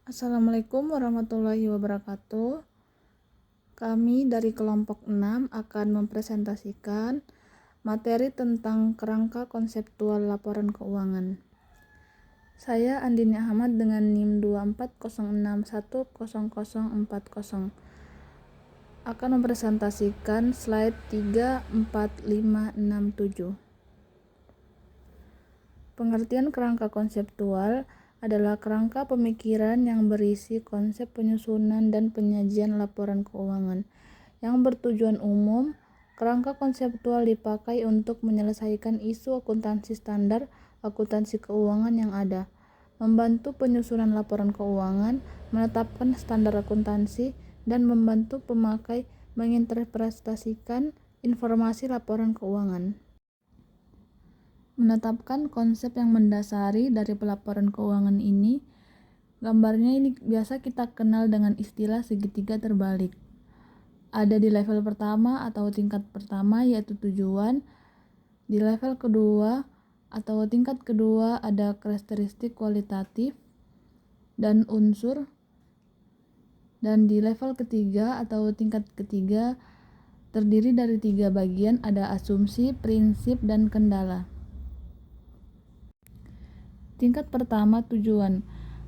Assalamualaikum warahmatullahi wabarakatuh. Kami dari kelompok 6 akan mempresentasikan materi tentang kerangka konseptual laporan keuangan. Saya Andini Ahmad dengan NIM 240610040 akan mempresentasikan slide 3, 4, 5, 6, 7. Pengertian kerangka konseptual adalah kerangka pemikiran yang berisi konsep penyusunan dan penyajian laporan keuangan yang bertujuan umum. Kerangka konseptual dipakai untuk menyelesaikan isu akuntansi standar akuntansi keuangan yang ada, membantu penyusunan laporan keuangan, menetapkan standar akuntansi, dan membantu pemakai menginterpretasikan informasi laporan keuangan. Menetapkan konsep yang mendasari dari pelaporan keuangan ini, gambarnya ini biasa kita kenal dengan istilah segitiga terbalik. Ada di level pertama atau tingkat pertama yaitu tujuan, di level kedua atau tingkat kedua ada karakteristik kualitatif dan unsur, dan di level ketiga atau tingkat ketiga terdiri dari 3 bagian, ada asumsi, prinsip, dan kendala. Tingkat pertama tujuan,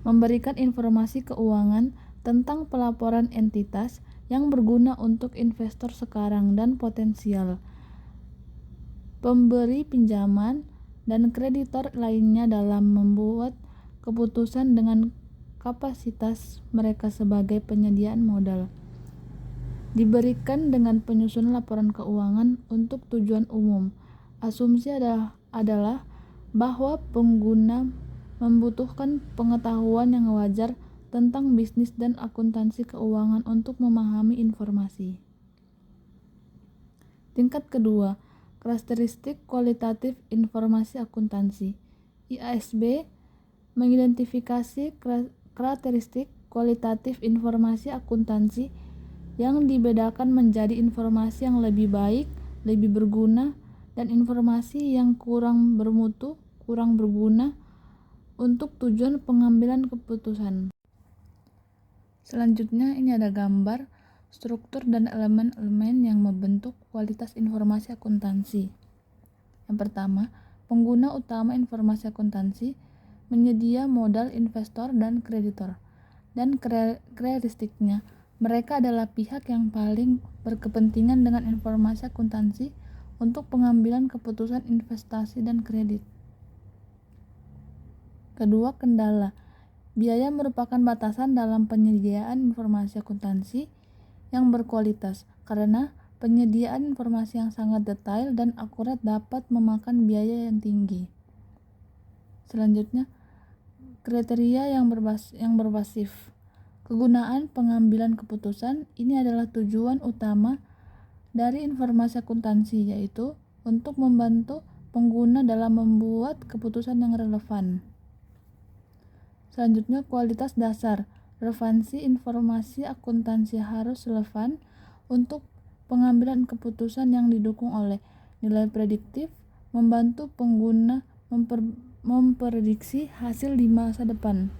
memberikan informasi keuangan tentang pelaporan entitas yang berguna untuk investor sekarang dan potensial, pemberi pinjaman, dan kreditor lainnya dalam membuat keputusan dengan kapasitas mereka sebagai penyediaan modal. Diberikan dengan penyusunan laporan keuangan untuk tujuan umum. Asumsi adalah bahwa pengguna membutuhkan pengetahuan yang wajar tentang bisnis dan akuntansi keuangan untuk memahami informasi. Tingkat kedua, karakteristik kualitatif informasi akuntansi. IASB mengidentifikasi karakteristik kualitatif informasi akuntansi yang dibedakan menjadi informasi yang lebih baik, lebih berguna, dan informasi yang kurang bermutu, kurang berguna untuk tujuan pengambilan keputusan. Selanjutnya ini ada gambar, struktur, dan elemen-elemen yang membentuk kualitas informasi akuntansi. Yang pertama, pengguna utama informasi akuntansi, menyedia modal investor dan kreditor. Dan karakteristiknya, mereka adalah pihak yang paling berkepentingan dengan informasi akuntansi untuk pengambilan keputusan investasi dan kredit. Kedua, kendala. Biaya merupakan batasan dalam penyediaan informasi akuntansi yang berkualitas, karena penyediaan informasi yang sangat detail dan akurat dapat memakan biaya yang tinggi. Selanjutnya, kriteria yang berbasis. Kegunaan pengambilan keputusan ini adalah tujuan utama dari informasi akuntansi, yaitu untuk membantu pengguna dalam membuat keputusan yang relevan. Selanjutnya, kualitas dasar. Relevansi informasi akuntansi harus relevan untuk pengambilan keputusan yang didukung oleh nilai prediktif, membantu pengguna memprediksi hasil di masa depan.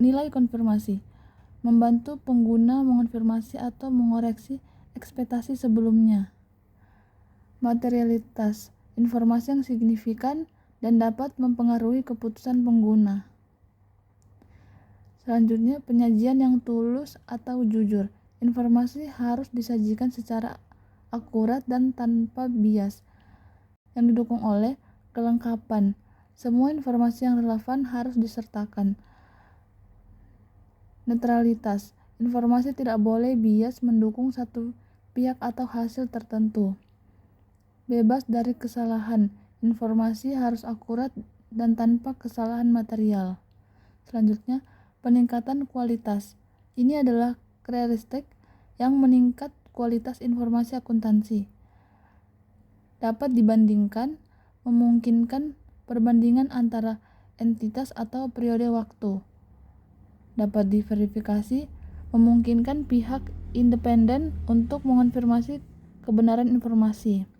Nilai konfirmasi, membantu pengguna mengonfirmasi atau mengoreksi ekspektasi sebelumnya. Materialitas, informasi yang signifikan dan dapat mempengaruhi keputusan pengguna. Selanjutnya, penyajian yang tulus atau jujur. Informasi harus disajikan secara akurat dan tanpa bias, yang didukung oleh kelengkapan. Semua informasi yang relevan harus disertakan. Netralitas, informasi tidak boleh bias mendukung satu pihak atau hasil tertentu. Bebas dari kesalahan, informasi harus akurat dan tanpa kesalahan material. Selanjutnya, peningkatan kualitas. Ini adalah karakteristik yang meningkat kualitas informasi akuntansi. Dapat dibandingkan, memungkinkan perbandingan antara entitas atau periode waktu. Dapat diverifikasi, memungkinkan pihak independen untuk mengonfirmasi kebenaran informasi.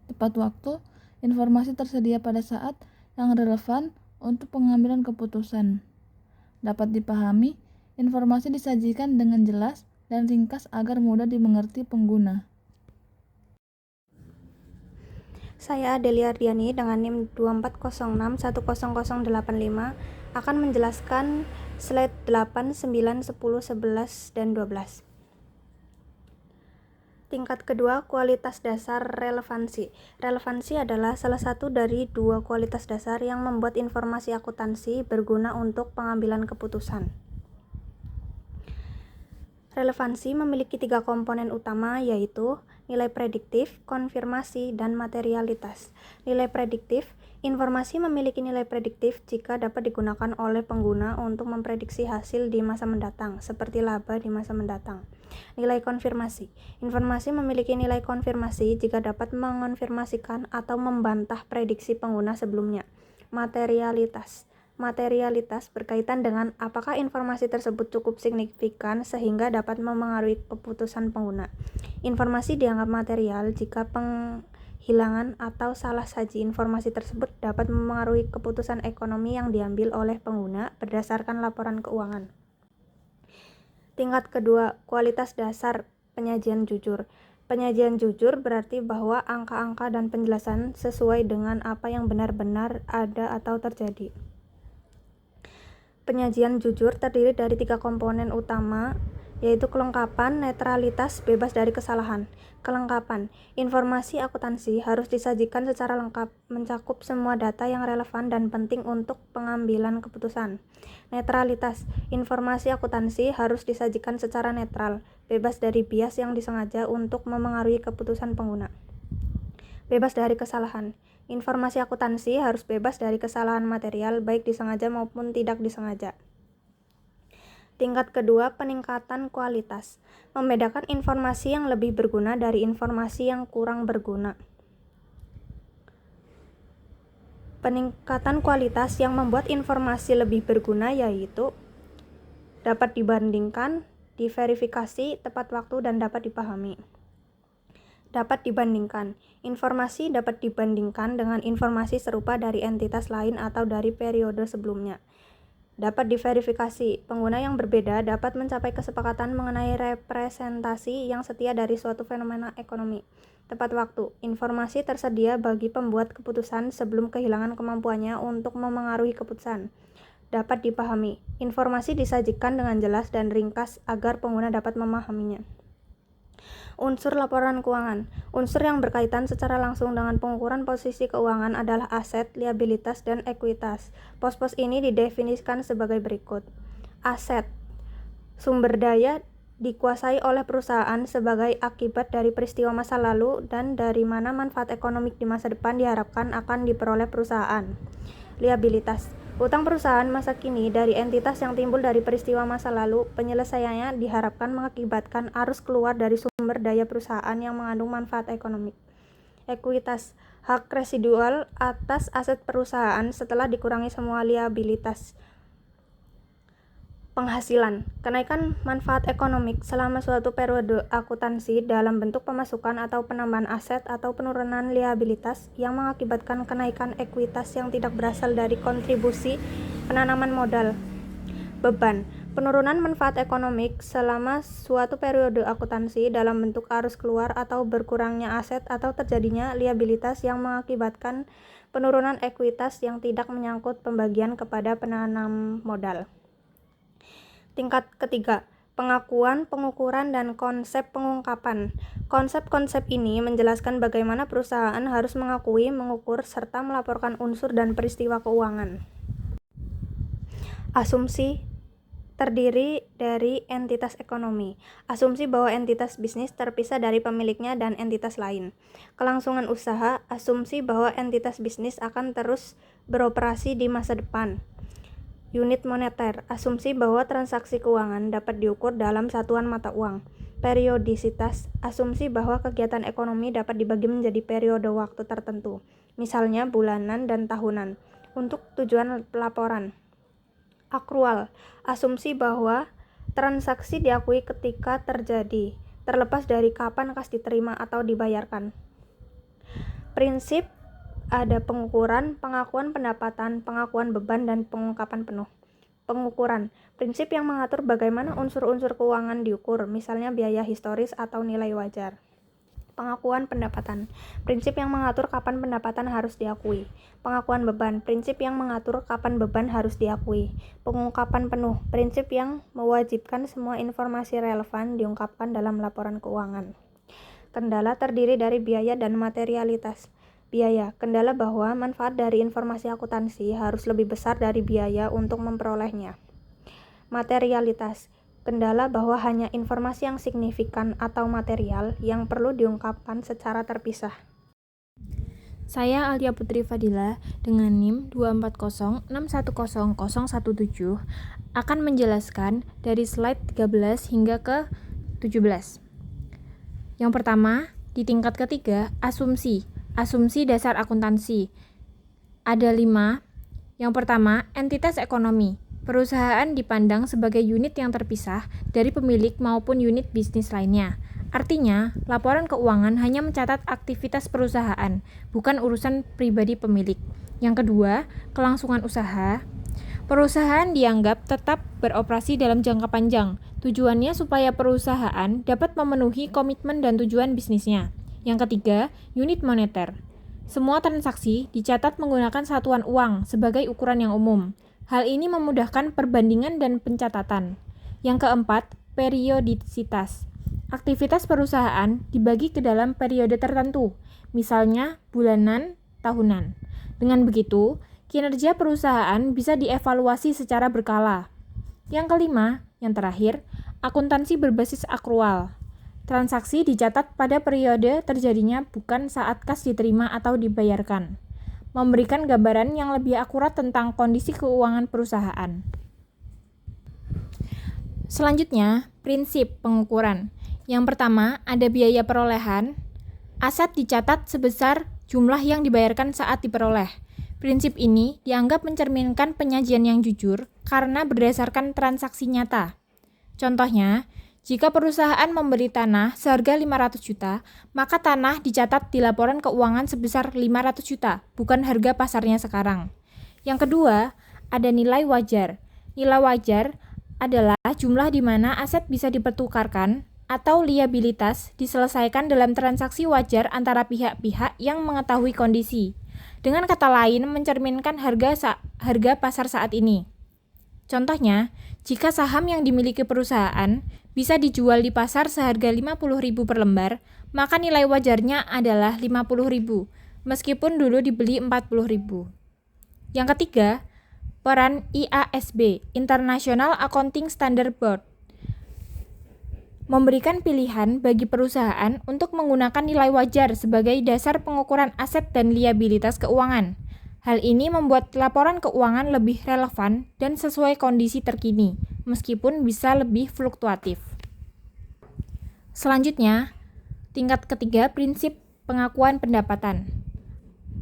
Tepat waktu, informasi tersedia pada saat yang relevan untuk pengambilan keputusan. Dapat dipahami, informasi disajikan dengan jelas dan ringkas agar mudah dimengerti pengguna. Saya Adelia Ardiani dengan NIM 2406100085 akan menjelaskan slide 8, 9, 10, 11, dan 12. Tingkat kedua, kualitas dasar relevansi. Relevansi adalah salah satu dari dua kualitas dasar yang membuat informasi akuntansi berguna untuk pengambilan keputusan. Relevansi memiliki 3 komponen utama, yaitu nilai prediktif, konfirmasi, dan materialitas. Nilai prediktif, informasi memiliki nilai prediktif jika dapat digunakan oleh pengguna untuk memprediksi hasil di masa mendatang, seperti laba di masa mendatang. Nilai konfirmasi, informasi memiliki nilai konfirmasi jika dapat mengonfirmasikan atau membantah prediksi pengguna sebelumnya. Materialitas berkaitan dengan apakah informasi tersebut cukup signifikan sehingga dapat memengaruhi keputusan pengguna. Informasi dianggap material jika penghilangan atau salah saji informasi tersebut dapat memengaruhi keputusan ekonomi yang diambil oleh pengguna berdasarkan laporan keuangan. Tingkat kedua, kualitas dasar penyajian jujur. Penyajian jujur berarti bahwa angka-angka dan penjelasan sesuai dengan apa yang benar-benar ada atau terjadi. Penyajian jujur terdiri dari 3 komponen utama, yaitu kelengkapan, netralitas, bebas dari kesalahan. Kelengkapan, informasi akuntansi harus disajikan secara lengkap, mencakup semua data yang relevan dan penting untuk pengambilan keputusan. Netralitas, informasi akuntansi harus disajikan secara netral, bebas dari bias yang disengaja untuk memengaruhi keputusan pengguna. Bebas dari kesalahan, informasi akuntansi harus bebas dari kesalahan material baik disengaja maupun tidak disengaja. Tingkat kedua, peningkatan kualitas. Membedakan informasi yang lebih berguna dari informasi yang kurang berguna. Peningkatan kualitas yang membuat informasi lebih berguna yaitu dapat dibandingkan, diverifikasi, tepat waktu, dan dapat dipahami. Dapat dibandingkan. Informasi dapat dibandingkan dengan informasi serupa dari entitas lain atau dari periode sebelumnya. Dapat diverifikasi. Pengguna yang berbeda dapat mencapai kesepakatan mengenai representasi yang setia dari suatu fenomena ekonomi. Tepat waktu. Informasi tersedia bagi pembuat keputusan sebelum kehilangan kemampuannya untuk memengaruhi keputusan. Dapat dipahami. Informasi disajikan dengan jelas dan ringkas agar pengguna dapat memahaminya. Unsur laporan keuangan. Unsur yang berkaitan secara langsung dengan pengukuran posisi keuangan adalah aset, liabilitas, dan ekuitas. Pos-pos ini didefinisikan sebagai berikut. Aset, sumber daya dikuasai oleh perusahaan sebagai akibat dari peristiwa masa lalu dan dari mana manfaat ekonomi di masa depan diharapkan akan diperoleh perusahaan. Liabilitas, utang perusahaan masa kini dari entitas yang timbul dari peristiwa masa lalu, penyelesaiannya diharapkan mengakibatkan arus keluar dari sumber daya perusahaan yang mengandung manfaat ekonomi. Ekuitas, hak residual atas aset perusahaan setelah dikurangi semua liabilitas. Penghasilan, kenaikan manfaat ekonomi selama suatu periode akuntansi dalam bentuk pemasukan atau penambahan aset atau penurunan liabilitas yang mengakibatkan kenaikan ekuitas yang tidak berasal dari kontribusi penanaman modal. Beban, penurunan manfaat ekonomi selama suatu periode akuntansi dalam bentuk arus keluar atau berkurangnya aset atau terjadinya liabilitas yang mengakibatkan penurunan ekuitas yang tidak menyangkut pembagian kepada penanam modal. Tingkat ketiga, pengakuan, pengukuran, dan konsep pengungkapan. Konsep-konsep ini menjelaskan bagaimana perusahaan harus mengakui, mengukur, serta melaporkan unsur dan peristiwa keuangan. Asumsi terdiri dari entitas ekonomi. Asumsi bahwa entitas bisnis terpisah dari pemiliknya dan entitas lain. Kelangsungan usaha, asumsi bahwa entitas bisnis akan terus beroperasi di masa depan. Unit moneter, asumsi bahwa transaksi keuangan dapat diukur dalam satuan mata uang. Periodisitas, asumsi bahwa kegiatan ekonomi dapat dibagi menjadi periode waktu tertentu, misalnya bulanan dan tahunan, untuk tujuan laporan. Akrual, asumsi bahwa transaksi diakui ketika terjadi, terlepas dari kapan kas diterima atau dibayarkan. Prinsip ada pengukuran, pengakuan pendapatan, pengakuan beban, dan pengungkapan penuh. Pengukuran, prinsip yang mengatur bagaimana unsur-unsur keuangan diukur, misalnya biaya historis atau nilai wajar. Pengakuan pendapatan, prinsip yang mengatur kapan pendapatan harus diakui. Pengakuan beban, prinsip yang mengatur kapan beban harus diakui. Pengungkapan penuh, prinsip yang mewajibkan semua informasi relevan diungkapkan dalam laporan keuangan. Kendala terdiri dari biaya dan materialitas. Biaya, kendala bahwa manfaat dari informasi akuntansi harus lebih besar dari biaya untuk memperolehnya. Materialitas, kendala bahwa hanya informasi yang signifikan atau material yang perlu diungkapkan secara terpisah. Saya Alia Putri Fadila dengan NIM 240610017 akan menjelaskan dari slide 13 hingga ke 17. Yang pertama, di tingkat ketiga, asumsi dasar akuntansi. Ada 5. Yang pertama, entitas ekonomi. Perusahaan dipandang sebagai unit yang terpisah dari pemilik maupun unit bisnis lainnya. Artinya, laporan keuangan hanya mencatat aktivitas perusahaan, bukan urusan pribadi pemilik. Yang kedua, kelangsungan usaha. Perusahaan dianggap tetap beroperasi dalam jangka panjang. Tujuannya supaya perusahaan dapat memenuhi komitmen dan tujuan bisnisnya. Yang ketiga, unit moneter. Semua transaksi dicatat menggunakan satuan uang sebagai ukuran yang umum. Hal ini memudahkan perbandingan dan pencatatan. Yang keempat, periodisitas. Aktivitas perusahaan dibagi ke dalam periode tertentu, misalnya bulanan, tahunan. Dengan begitu, kinerja perusahaan bisa dievaluasi secara berkala. Yang kelima, yang terakhir, akuntansi berbasis akrual. Transaksi dicatat pada periode terjadinya bukan saat kas diterima atau dibayarkan, memberikan gambaran yang lebih akurat tentang kondisi keuangan perusahaan. Selanjutnya, prinsip pengukuran. Yang pertama, ada biaya perolehan. Aset dicatat sebesar jumlah yang dibayarkan saat diperoleh. Prinsip ini dianggap mencerminkan penyajian yang jujur karena berdasarkan transaksi nyata. Contohnya, jika perusahaan memberi tanah seharga 500 juta, maka tanah dicatat di laporan keuangan sebesar 500 juta, bukan harga pasarnya sekarang. Yang kedua, ada nilai wajar. Nilai wajar adalah jumlah di mana aset bisa dipertukarkan atau liabilitas diselesaikan dalam transaksi wajar antara pihak-pihak yang mengetahui kondisi. Dengan kata lain, mencerminkan harga pasar saat ini. Contohnya, jika saham yang dimiliki perusahaan bisa dijual di pasar seharga 50.000 per lembar, maka nilai wajarnya adalah 50.000, meskipun dulu dibeli 40.000. Yang ketiga, peran IASB, International Accounting Standard Board, memberikan pilihan bagi perusahaan untuk menggunakan nilai wajar sebagai dasar pengukuran aset dan liabilitas keuangan. Hal ini membuat laporan keuangan lebih relevan dan sesuai kondisi terkini, meskipun bisa lebih fluktuatif. Selanjutnya, tingkat ketiga, prinsip pengakuan pendapatan.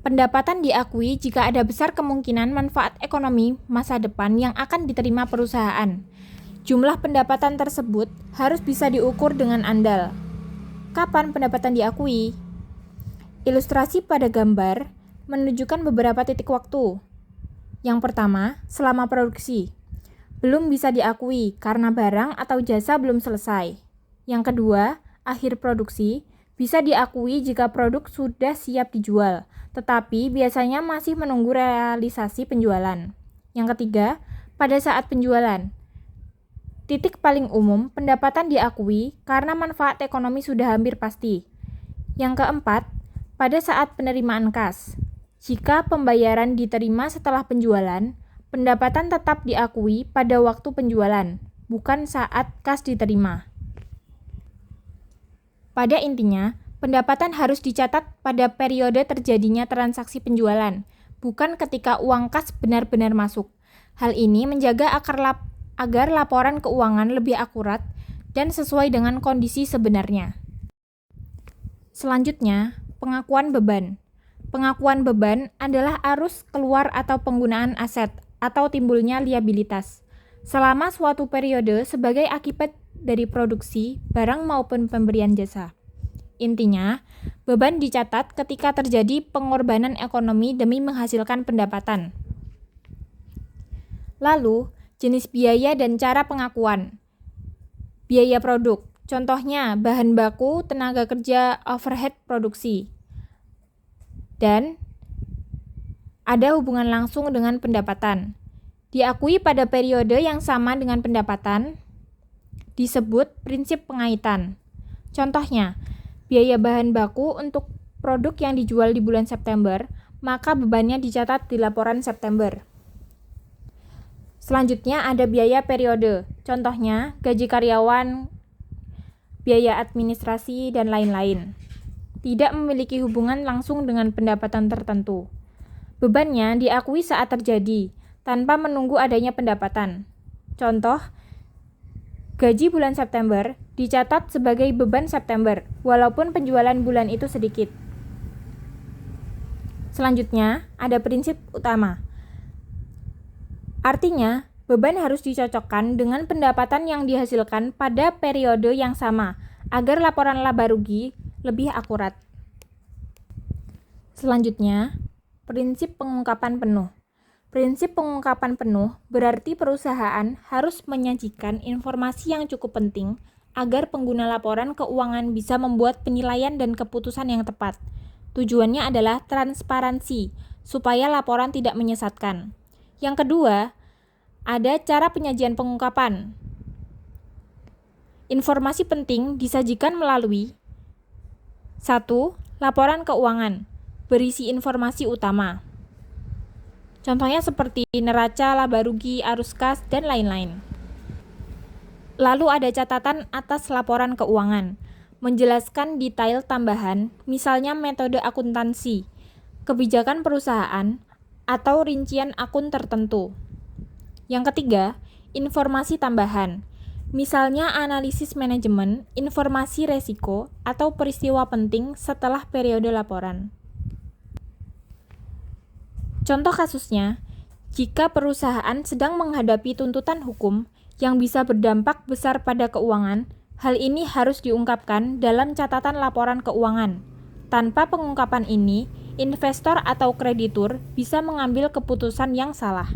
Pendapatan diakui jika ada besar kemungkinan manfaat ekonomi masa depan yang akan diterima perusahaan. Jumlah pendapatan tersebut harus bisa diukur dengan andal. Kapan pendapatan diakui? Ilustrasi pada gambar menunjukkan beberapa titik waktu. Yang pertama, selama produksi. Belum bisa diakui karena barang atau jasa belum selesai. Yang kedua, akhir produksi. Bisa diakui jika produk sudah siap dijual, tetapi biasanya masih menunggu realisasi penjualan. Yang ketiga, pada saat penjualan. Titik paling umum, pendapatan diakui karena manfaat ekonomi sudah hampir pasti. Yang keempat, pada saat penerimaan kas. Jika pembayaran diterima setelah penjualan, pendapatan tetap diakui pada waktu penjualan, bukan saat kas diterima. Pada intinya, pendapatan harus dicatat pada periode terjadinya transaksi penjualan, bukan ketika uang kas benar-benar masuk. Hal ini menjaga agar laporan keuangan lebih akurat dan sesuai dengan kondisi sebenarnya. Selanjutnya, pengakuan beban. Pengakuan beban adalah arus keluar atau penggunaan aset atau timbulnya liabilitas selama suatu periode sebagai akibat dari produksi barang maupun pemberian jasa. Intinya, beban dicatat ketika terjadi pengorbanan ekonomi demi menghasilkan pendapatan. Lalu, jenis biaya dan cara pengakuan. Biaya produk, contohnya bahan baku, tenaga kerja, overhead produksi. Dan ada hubungan langsung dengan pendapatan. Diakui pada periode yang sama dengan pendapatan, disebut prinsip pengaitan. Contohnya, biaya bahan baku untuk produk yang dijual di bulan September, maka bebannya dicatat di laporan September. Selanjutnya ada biaya periode, contohnya gaji karyawan, biaya administrasi, dan lain-lain. Tidak memiliki hubungan langsung dengan pendapatan tertentu. Bebannya diakui saat terjadi, tanpa menunggu adanya pendapatan. Contoh, gaji bulan September dicatat sebagai beban September, walaupun penjualan bulan itu sedikit. Selanjutnya, ada prinsip utama. Artinya, beban harus dicocokkan dengan pendapatan yang dihasilkan pada periode yang sama, agar laporan laba rugi lebih akurat. Selanjutnya, prinsip pengungkapan penuh. Prinsip pengungkapan penuh berarti perusahaan harus menyajikan informasi yang cukup penting agar pengguna laporan keuangan bisa membuat penilaian dan keputusan yang tepat. Tujuannya adalah transparansi, supaya laporan tidak menyesatkan. Yang kedua, ada cara penyajian pengungkapan. Informasi penting disajikan melalui 1. Laporan keuangan, berisi informasi utama. Contohnya seperti neraca, laba rugi, arus kas, dan lain-lain. Lalu ada catatan atas laporan keuangan, menjelaskan detail tambahan, misalnya metode akuntansi, kebijakan perusahaan, atau rincian akun tertentu. Yang ketiga, informasi tambahan, misalnya analisis manajemen, informasi resiko, atau peristiwa penting setelah periode laporan. Contoh kasusnya, jika perusahaan sedang menghadapi tuntutan hukum yang bisa berdampak besar pada keuangan, hal ini harus diungkapkan dalam catatan laporan keuangan. Tanpa pengungkapan ini, investor atau kreditur bisa mengambil keputusan yang salah.